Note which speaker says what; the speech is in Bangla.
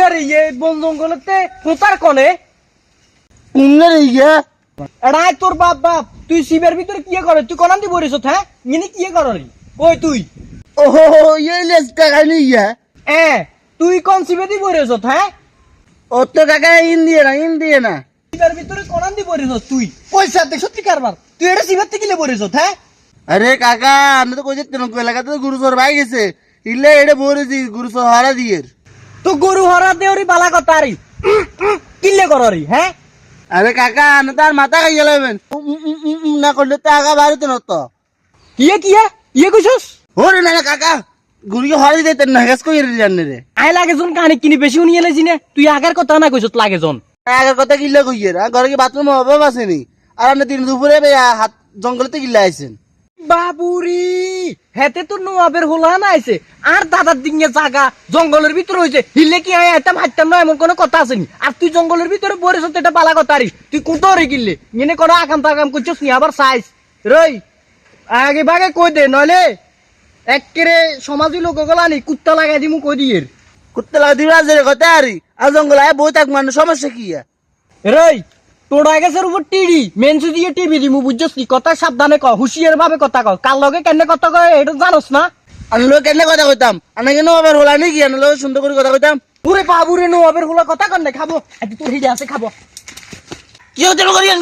Speaker 1: কুন্নারে বন জঙ্গলতে কোতার কনে
Speaker 2: কুন্নারে
Speaker 1: এড়াই তোর বাপ বাপ তুই শিবের ভিতরে কি করে তুই কোনান দি বরিস হ্যাঁ ইনি কি করলি কই তুই
Speaker 2: ওহো লেজটা খাইলি
Speaker 1: এ তুই কোন শিবে দি বরিস হ্যাঁ
Speaker 2: ও তো কাকা ইন্ডিয়া না
Speaker 1: শিবের ভিতরে কোনান দি বরিস তুই পয়সা দেখ সত্যি কারবার তুই এটা শিবের থেকে কিলে বরিস হ্যাঁ
Speaker 2: আরে কাকা আমি তো কই যেতে না এলাকাতে তো গুরুসর ভাই গেছে ইলে এটা বলেছি গুরুসর হারা দিয়ে
Speaker 1: তো গরু হরা দেওরি বালা কথা আরি কিলে কররি হ্যাঁ
Speaker 2: আরে কাকা না তার মাথা খাইয়া লবেন না করলে তো আগা বাড়িতে না তো
Speaker 1: কিয়ে কইছস
Speaker 2: ওরে না কাকা গুরুকে হরা দিতে না হেস কই জানে রে
Speaker 1: আই লাগে জন কাহিনী কিনি বেশি উনি এলেছি না তুই আগার কথা না কইছত লাগে জন
Speaker 2: আগের কথা কিল্লা কইয়ে ঘরে কি বাথরুম অভাব আছে নি আর আপনি দিন দুপুরে হাত জঙ্গলেতে কিল্লা আইছেন
Speaker 1: বাবুরি হেতে তো নোয়াবের হোলা না আইছে আর দাদার দিকে জাগা জঙ্গলের ভিতরে হইছে হিলে কি আয় আইতাম হাইতাম না এমন কোনো কথা আছে নি আর তুই জঙ্গলের ভিতরে বরেছ এটা বালা কথা আরি তুই কোতো রে কিনলে এনে কোনো আকাম তাকাম করছিস নি আবার সাইজ রই আগে বাগে কই দে নলে একেরে সমাজী লোকগুলা নি কুত্তা লাগাই দিমু কই দিয়ে
Speaker 2: কুত্তে লাগা দিবা যে কথা আরি আর জঙ্গল আয় বই থাক মানুষ সমস্যা কি
Speaker 1: রই তোর আগের উপর টিডি মেনসু দিয়ে টিভি দিমু বুঝছস কি কথা সাবধানে ক হুঁশিয়ার ভাবে কথা ক কার লগে কেনে কথা কয় এটা জানোস না
Speaker 2: আমি লোক কেন কথা কইতাম আমি কেন আবার হলা নাকি আমি লোক সুন্দর করে কথা কইতাম
Speaker 1: ওরে বাবুরে নোয়াবের হোলা কথা কর না খাবো আজ তোর হিডে আছে খাবো
Speaker 2: কি হতে করি আন